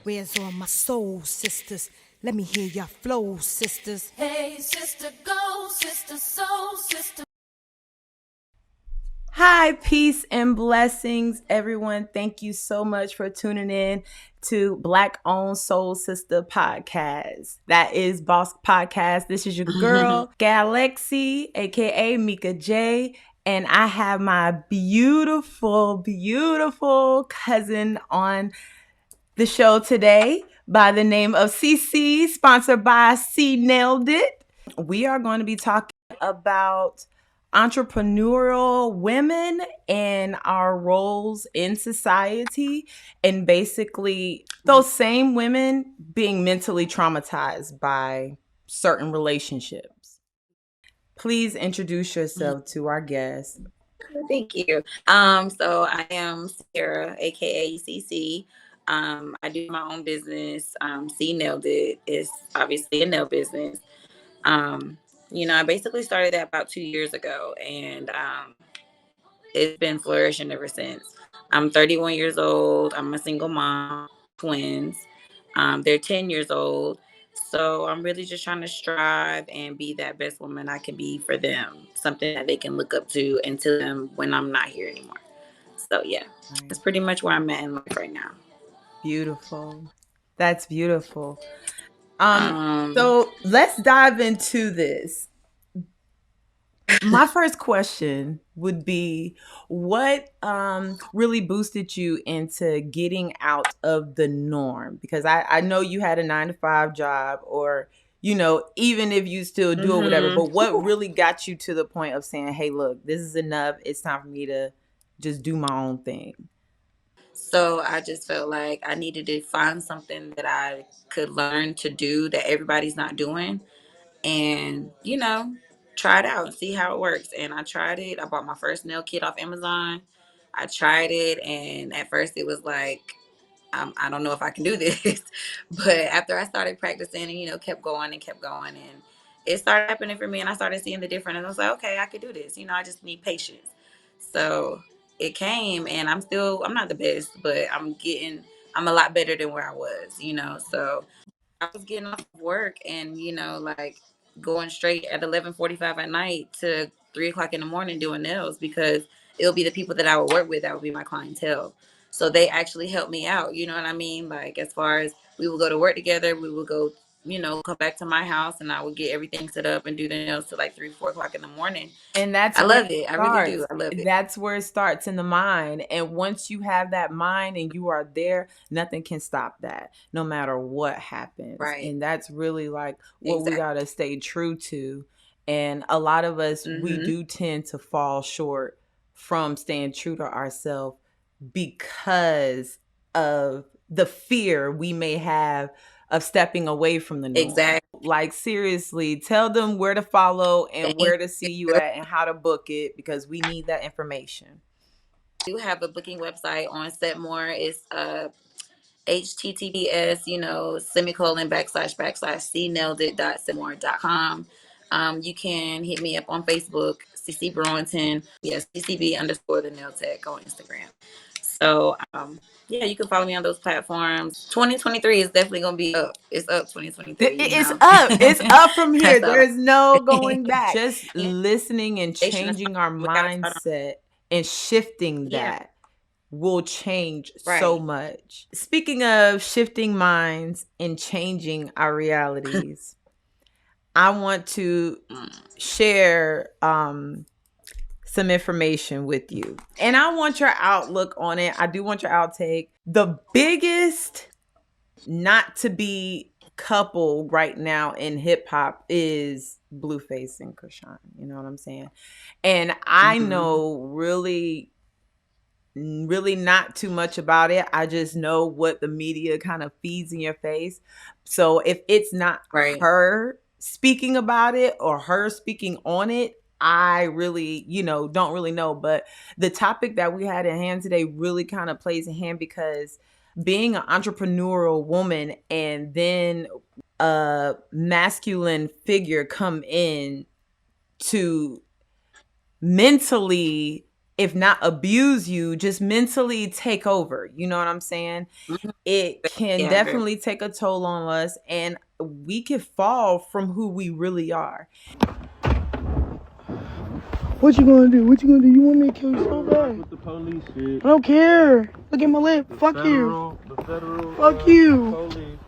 Where's all my soul sisters? Let me hear your flow, sisters. Hey, sister, go, sister, soul, sister. Hi, peace and blessings, everyone. Thank you so much for tuning in to Black Owned Soul Sister Podcast. That is B.O.S.S Podcast. This is your girl, Galaxy, aka Mika J. And I have my beautiful, beautiful cousin on the show today by the name of CC, sponsored by C Nailed It. We are going to be talking about entrepreneurial women and our roles in society, and basically those same women being mentally traumatized by certain relationships. Please introduce yourself to our guests. Thank you. So I am Sarah, aka CC. I do my own business. C Nailed It is obviously a nail business. Um, I basically started that about 2 years ago, and it's been flourishing ever since. I'm 31 years old. I'm a single mom, twins. They're 10 years old. So I'm really just trying to strive and be that best woman I can be for them, something that they can look up to and to them when I'm not here anymore. So yeah, that's pretty much where I'm at in life right now. Beautiful. That's beautiful. Um, So let's dive into this. My first question would be, what really boosted you into getting out of the norm? Because I know you had a 9 to 5 job, or even if you still do it, whatever, but what really got you to the point of saying, hey, look, this is enough, it's time for me to just do my own thing? so I just felt like I needed to find something that I could learn to do that everybody's not doing, and try it out and see how it works. And I tried it. I bought my first nail kit off Amazon. I tried it, and at first it was like, I don't know if I can do this. But after I started practicing and kept going and kept going, and it started happening for me, and I started seeing the difference, and I was like, okay, I could do this. I just need patience. So it came, and I'm not the best, but I'm a lot better than where I was. So I was getting off of work and, like going straight at 11:45 at night to 3 o'clock in the morning doing nails, because it'll be the people that I would work with that would be my clientele. So they actually helped me out. You know what I mean? Like, as far as we would go to work together, we would go, come back to my house, and I would get everything set up and do the nails till like 3, 4 o'clock in the morning. And that's I where love it it. I really do. starts. I love it. That's where it starts, in the mind. And once you have that mind and you are there, nothing can stop that, no matter what happens. Right. And that's really like what we Exactly. got to stay true to. And a lot of us, we do tend to fall short from staying true to ourselves because of the fear we may have of stepping away from the norm. Exactly. Like, seriously, tell them where to follow and Thank where to see you you. at and how to book it, because we need that information. I do have a booking website on Setmore. It's https, semicolon backslash c nailed it .setmore.com. You can hit me up on Facebook, CC Brewington. Yes, CCB underscore the nail tech on Instagram. So yeah, you can follow me on those platforms. 2023 is definitely gonna be up. It's up 2023. It's up. It's up from here. So There's no going back. Just yeah, listening and changing our we gotta start on, mindset and shifting yeah, that will change so right. much. Speaking of shifting minds and changing our realities, I want to share some information with you. And I want your outlook on it. I do want your outtake. The biggest not to be couple right now in hip hop is Blueface and Krishan. You know what I'm saying? And I know really not too much about it. I just know what the media kind of feeds in your face. So if it's not Right. her speaking about it or her speaking on it, I really, don't really know. But the topic that we had in hand today really kind of plays in hand, because being an entrepreneurial woman and then a masculine figure come in to mentally if not abuse you, just mentally take over. You know what I'm saying? Mhm. It can Yeah, very. definitely take a toll on us, and we can fall from who we really are. What you gonna do? What you gonna do? You want me to kill you so bad? With the police shit. I don't care. Look at my lip. Fuck you. The federal. Fuck you. Police.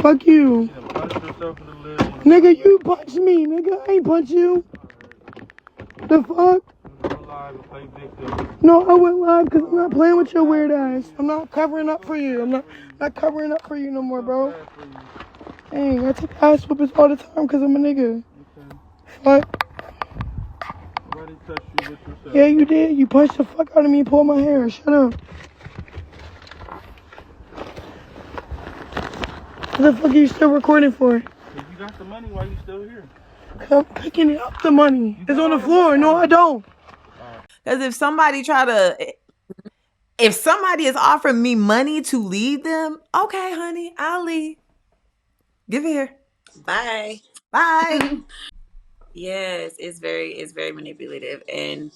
Fuck you. You done punched yourself in the lip. Nigga, you punched me, nigga. I ain't punch you. The fuck? No, I went live because I'm not playing with your weird ass. I'm not covering up for you. I'm not covering up for you no more, bro. Dang, I take ass whoopings all the time because I'm a nigga. Fuck. Yeah, you did. You punched the fuck out of me and pulled my hair. Shut up. What the fuck are you still recording for? If you got the money, why you still here? I'm picking up the money. It's on the floor. No, I don't. Because if somebody is offering me money to leave them, okay, honey, I'll leave. Give it here. Bye. Bye. Yes, it's very manipulative, and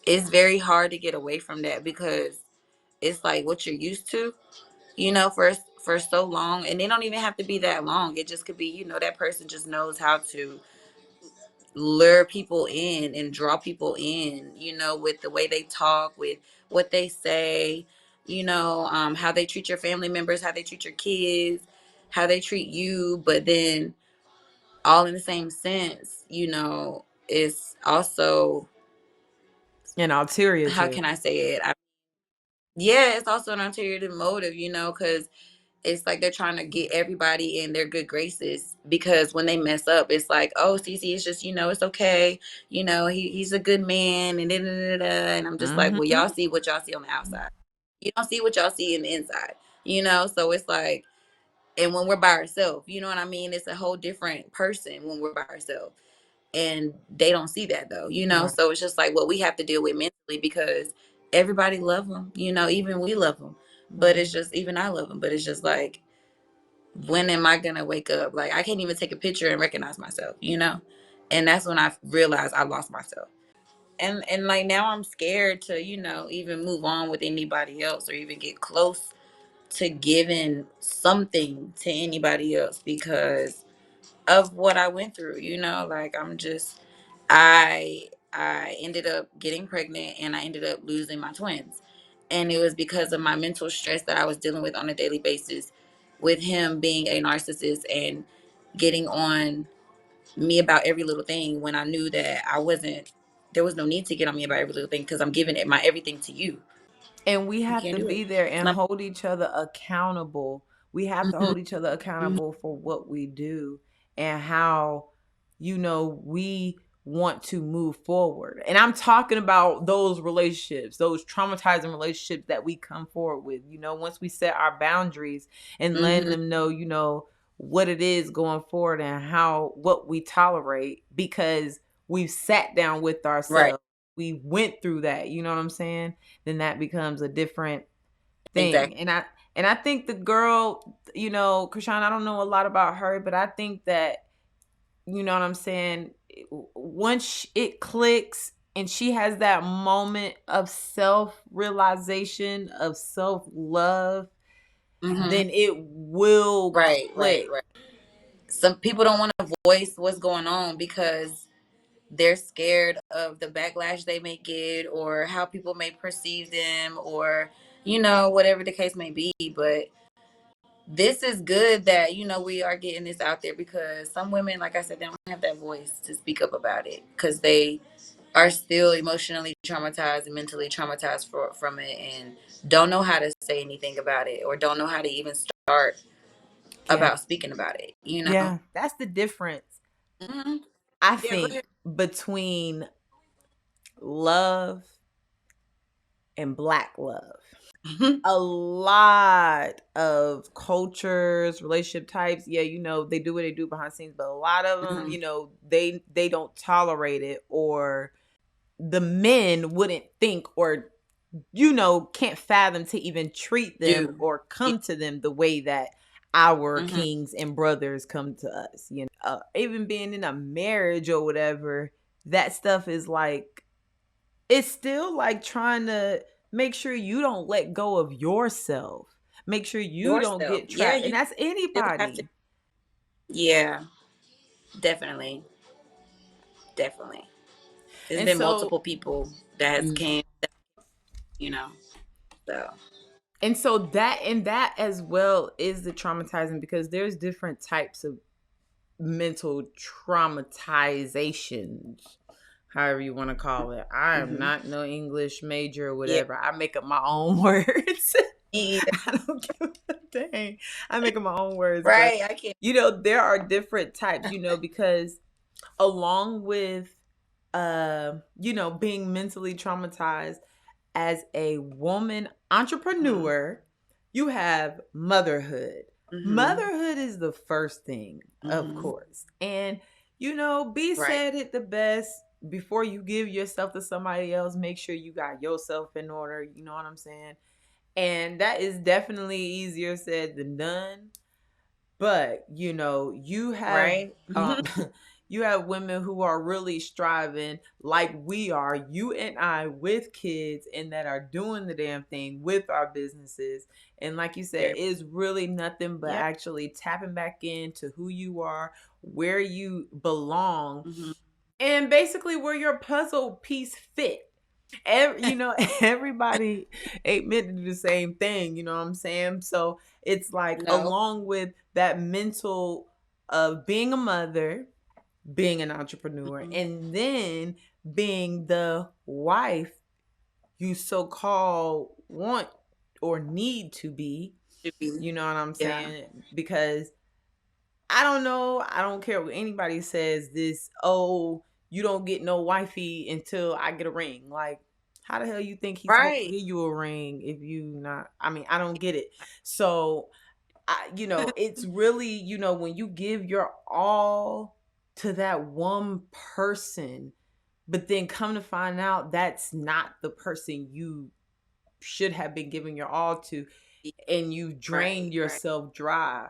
it's very hard to get away from that because it's like what you're used to, for so long, and they don't even have to be that long. It just could be, that person just knows how to lure people in and draw people in, with the way they talk, with what they say, how they treat your family members, how they treat your kids, how they treat you, but then all in the same sense, it's also, An ulterior how too. can I say it? Yeah, it's also an ulterior motive, because it's like they're trying to get everybody in their good graces, because when they mess up, it's like, oh, Cece, it's just, it's okay. He's a good man, and and I'm just like, well, y'all see what y'all see on the outside. You don't see what y'all see in the inside, So it's like, and when we're by ourselves, you know what I mean? It's a whole different person when we're by ourselves. And they don't see that though, Right. So it's just like what we have to deal with mentally, because everybody love them, even we love them, but it's just, even I love them, but it's just like, when am I gonna wake up? Like, I can't even take a picture and recognize myself, and that's when I realized I lost myself. And like, now I'm scared to, even move on with anybody else, or even get close to giving something to anybody else, because of what I went through, like, I ended up getting pregnant, and I ended up losing my twins. And it was because of my mental stress that I was dealing with on a daily basis, with him being a narcissist and getting on me about every little thing, when I knew that there was no need to get on me about every little thing, because I'm giving it my everything to you. And we You have can't to do it. be there and And hold each other accountable. We have to Mhm, hold each other accountable for what we do and how, we want to move forward. And I'm talking about those relationships, those traumatizing relationships that we come forward with. Once we set our boundaries and letting mhm. them know, what it is going forward and what we tolerate, because we've sat down with Right. ourselves. We went through that, you know what I'm saying? Then that becomes a different thing. Exactly. And I think the girl, Krishan, I don't know a lot about her, but I think that, you know what I'm saying, once it clicks and she has that moment of self-realization, of self-love, Hmm. then it will Right, right, click. right. Some people don't want to voice what's going on because they're scared of the backlash they may get, or how people may perceive them, or whatever the case may be. But this is good that we are getting this out there, because some women, like I said, they don't have that voice to speak up about it, because they are still emotionally traumatized and mentally traumatized from it, and don't know how to say anything about it, or don't know how to even start Yeah. about speaking about it. Yeah. That's the difference, Hmm. I Yeah, go think, ahead. between love and black love. A lot of cultures, relationship types, yeah, they do what they do behind the scenes, but a lot of them, Hmm. they don't tolerate it, or the men wouldn't think, or can't fathom to even treat them Do. or come to them the way that our Hmm. kings and brothers come to us. Even being in a marriage or whatever, that stuff is like, it's still like trying to make sure you don't let go of yourself. Make sure you don't Yourself. get Yeah, trapped. you And that's still have to. anybody. Yeah, definitely, definitely. There's And been so multiple people that has came, you know. So that as well is the traumatizing, because there's different types of mental traumatizations, however you want to call it. I am hmm not no English major or yeah, whatever. I make up my own words. me either. I don't give a dang. I make up my own words, but Right? I can't. there are different types, because along with being mentally traumatized as a woman hmm entrepreneur, you have motherhood. hmm Motherhood is the first thing, of hmm course. And B Right. said it the best: before you give yourself to somebody else, make sure you got yourself in order. You know what I'm saying? And that is definitely easier said than done. But you have Right. um you have women who are really striving like we are, you and I, with kids, and that are doing the damn thing with our businesses. And like you said, Very. it's really nothing but Yep. actually tapping back into who you are, where you belong, hmm and basically where your puzzle piece fit. Everybody ain't meant to do the same thing, you know what I'm saying? So it's like, No. along with that mental of being a mother, being an entrepreneur, hmm and then being the wife you so called want or need to be, Should be. you know what I'm Yeah. saying? Because I don't know. I don't care what anybody says. This, oh, you don't get no wifey until I get a ring. Like, how the hell you think he's supposed to Right. give you a ring if you not? I mean, I don't get it. So, it's really, when you give your all to that one person, but then come to find out that's not the person you should have been giving your all to, and you drain Right. Right. yourself dry.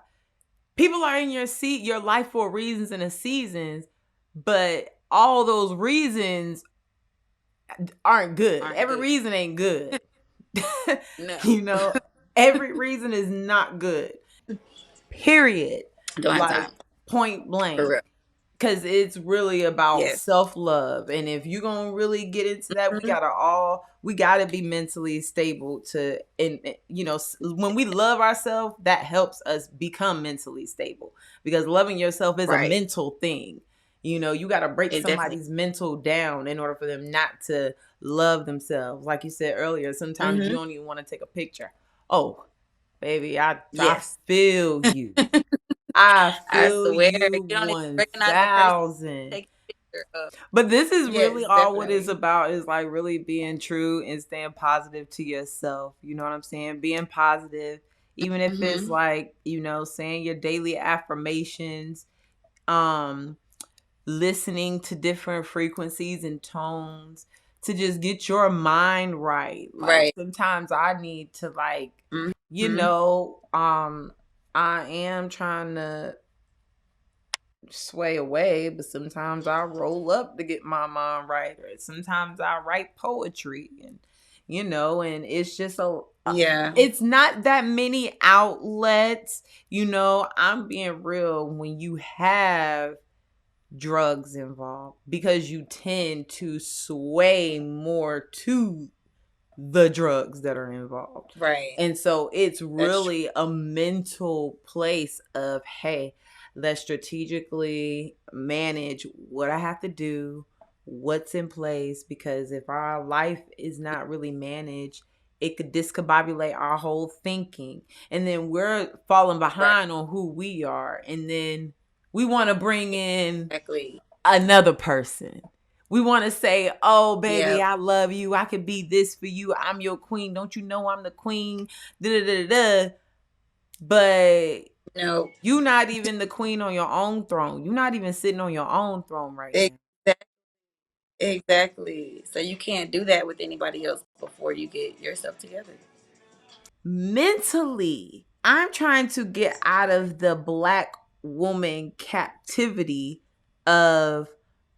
People are in your life for reasons and a seasons, but all those reasons aren't good. Aren't Every good. reason ain't good. No. you know, every reason is not good. Period. Don't have Like, time point for blank. real. Because it's really about Yes. self-love, and if you're gonna really get into that, hmm we gotta be mentally stable to, and when we love ourselves, that helps us become mentally stable, because loving yourself is a Right. mental thing. You got to break It definitely. somebody's mental down in order for them not to love themselves. Like you said earlier, sometimes you hmm don't even want to take a picture. Oh, baby, I Yes. feel you. I I feel swear, you you don't even recognize the person you 1,000. take a picture of. But this is really Yes, all what it's definitely. about, is like really being true and staying positive to yourself. You know what I'm saying? Being positive, even if it's hmm like, saying your daily affirmations, um, listening to different frequencies and tones to just get your mind right. Like, Right. sometimes I need to, like, you hmm know, um, I am trying to sway away, but sometimes I roll up to get my mind right, or sometimes I write poetry, and it's just Yeah. it's not that many outlets. I'm being real. When you have drugs involved, because you tend to sway more to the drugs that are involved. Right. And so it's That's true. really a mental place of, hey, let's strategically manage what I have to do, what's in place, because if our life is not really managed, it could discombobulate our whole thinking. And then we're falling Right. behind on who we are. And then we want to bring in Exactly. another person. We want to say, oh, baby, Yep. I love you. I could be this for you. I'm your queen. Don't you know I'm the queen? Da, da, da, da. But No. you're not even the queen on your own throne. You're not even sitting on your own throne right now. Exactly. Exactly. So you can't do that with anybody else before you get yourself together. Mentally, I'm trying to get out of the black woman captivity of,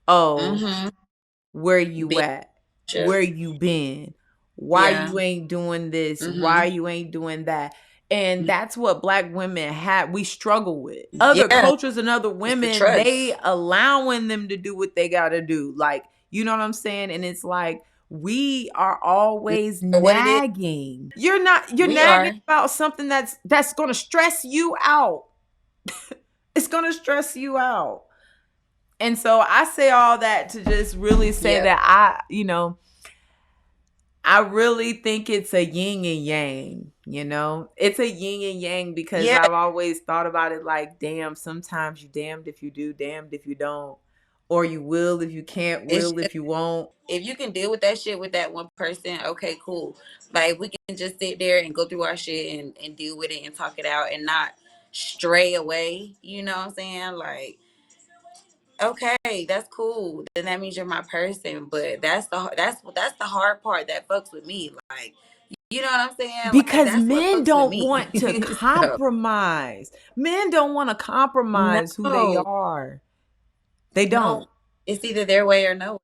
oh, hmm where you Being at? where you been? Why Yeah. you ain't doing this? Why Mm-hmm. you ain't doing that? And that's what Black women we struggle with. Other Yeah. cultures and other It's the women, they trust. allowing them to do what they gotta do. Like, you know what I'm saying? And it's like we are always But what it is, nagging. You're we nagging are. about something that's gonna stress you out. It's gonna stress you out. And so I say all that to just really say Yeah. that I really think it's a yin and yang, It's a yin and yang because Yeah. I've always thought about it like, damn, sometimes you damned if you do, damned if you don't. Or you will if you can't, It's will if you won't. if you can deal with that shit with that one person, okay, cool. Like we can just sit there and go through our shit and deal with it and talk it out and not stray away. You know what I'm saying? Like, okay, that's cool. Then that means you're my person. But that's the hard part that fucks with me. Like, you know what I'm saying? Like Because that's what men fucks with don't me. want to So, compromise. Men don't want to compromise who they no, are. They no, don't. it's either their way or no.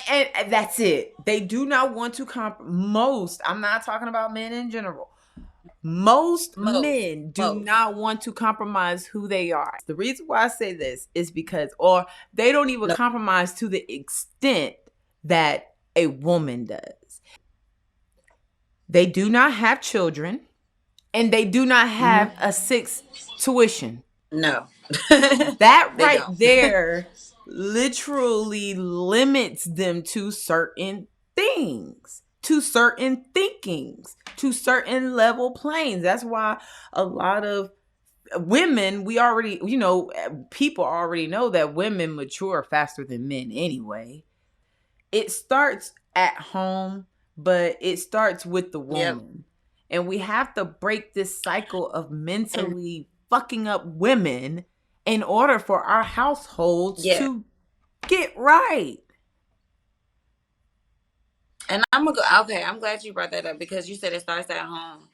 And that's it. They do not want to most. I'm not talking about men in general. Most Most, men do most. not want to compromise who they are. The reason why I say this is because, or they don't even No. compromise to the extent that a woman does. They do not have children and they do not Hmm. have a sixth tuition. No. That They right don't. there literally limits them to certain things, to certain thinkings, to certain level planes. That's why a lot of women, we already, people already know that women mature faster than men anyway. It starts at home, but it starts with the Yep. woman. And we have to break this cycle of And mentally fucking up women in order for our households yeah. to get right. And I'm gonna go. Okay, I'm glad you brought that up because you said it starts at home.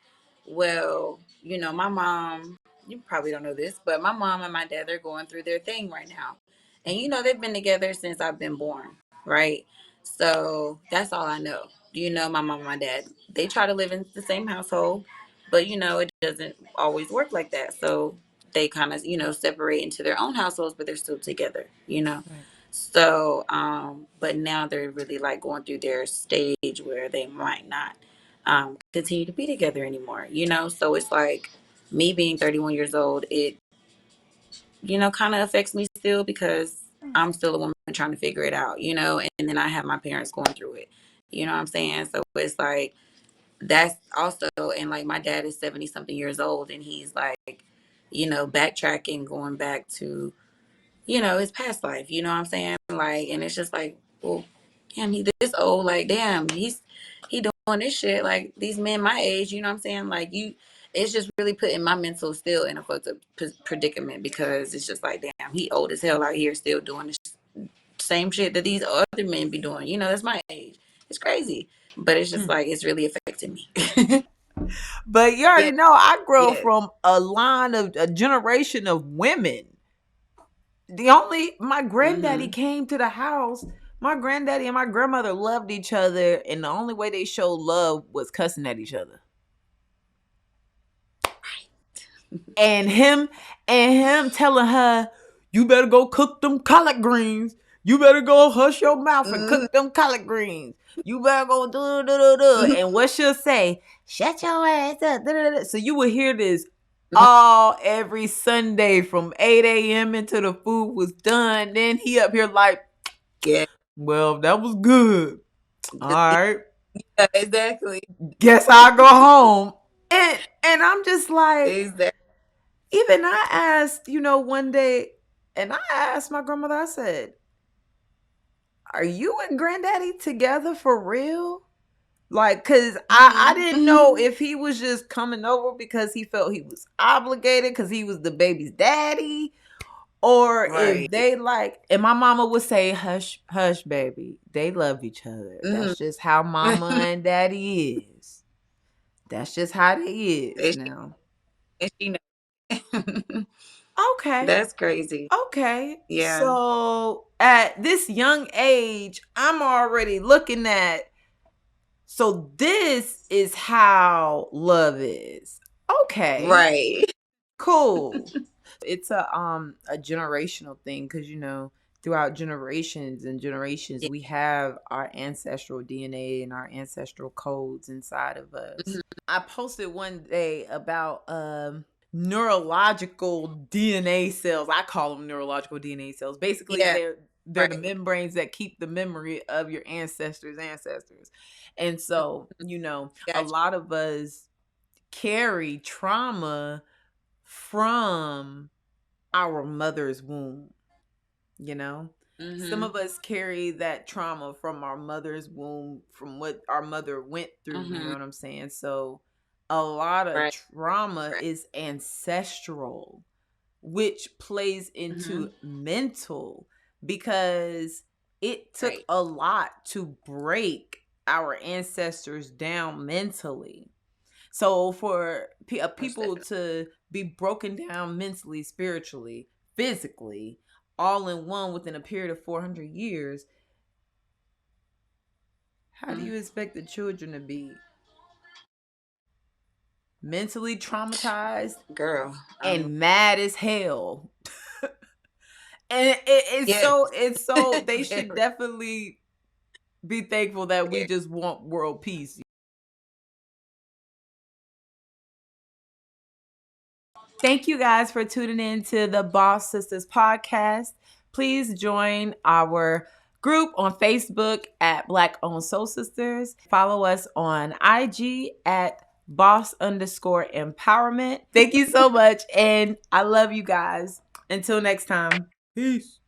Well, my mom. You probably don't know this, but my mom and my dad, they're going through their thing right now, and they've been together since I've been born, right? So that's all I know. My mom and my dad, they try to live in the same household, but it doesn't always work like that. So they kind of separate into their own households, but they're still together. Right. So, but now they're really like going through their stage where they might not continue to be together anymore, So it's like me being 31 years old, it, kind of affects me still because I'm still a woman trying to figure it out, and then I have my parents going through it. You know what I'm saying? So it's like that's also, and like my dad is 70 something years old and he's like, backtracking, going back to his past life. You know what I'm saying? Like, and it's just like, well, damn, he this old. Like, damn, he doing this shit. Like these men my age. You know what I'm saying? Like it's just really putting my mental still in a fucked up predicament because it's just like, damn, he old as hell out here still doing this same shit that these other men be doing. That's my age. It's crazy, but it's just like it's really affecting me. But you Yeah, already know I grow yeah. from a generation of women. My granddaddy Hmm. came to the house. My granddaddy and my grandmother loved each other, and the only way they showed love was cussing at each other. And him telling her, "You better go cook them collard greens. You better go hush your mouth and Hmm. cook them collard greens. You better go do." And what she'll say, "Shut your ass up." So you will hear this all every Sunday from 8 a.m. until the food was done. Then he up here like, Yeah, "Well, that was good. All right. exactly, Guess I'll go home." And I'm just like, exactly. even I asked, one day, and I asked my grandmother, I said, "Are you and granddaddy together for real?" Like, cause I didn't know Hmm. if he was just coming over because he felt he was obligated because he was the baby's daddy, or if Right. they like, and my mama would say, "Hush, hush, baby. They love each other. Hmm. That's just how mama and daddy is. That's just how they is And now." she knows. Okay. That's crazy. Okay. Yeah. So at this young age, I'm already looking at, so this is how love is. Okay. Right. Cool. It's a generational thing, because throughout generations and generations, Yeah. we have our ancestral DNA and our ancestral codes inside of us. Mhm. I posted one day about neurological DNA cells. I call them neurological DNA cells. Basically, Yeah. they're the Right. membranes that keep the memory of your ancestors. And so, a Gotcha. lot of us carry trauma from our mother's womb, you know? Some Mhm. of us carry that trauma from our mother's womb, from what our mother went through, you know Mhm. what I'm saying? So a lot of Right. trauma Right. is ancestral, which plays into Mhm. mental, because it took Right. a lot to break our ancestors down mentally. So for Most people definitely. to be broken down mentally, spiritually, physically, all in one within a period of 400 years, how do Mhm. you expect the children to be mentally traumatized Girl. and mad as hell? And Yes. it's so they should Very. definitely be thankful that we Very. just want world peace. Thank you guys for tuning in to the Boss Sisters podcast. Please join our group on Facebook at Black Owned Soul Sisters. Follow us on IG at boss_empowerment. Thank you so much. And I love you guys. Until next time. Peace.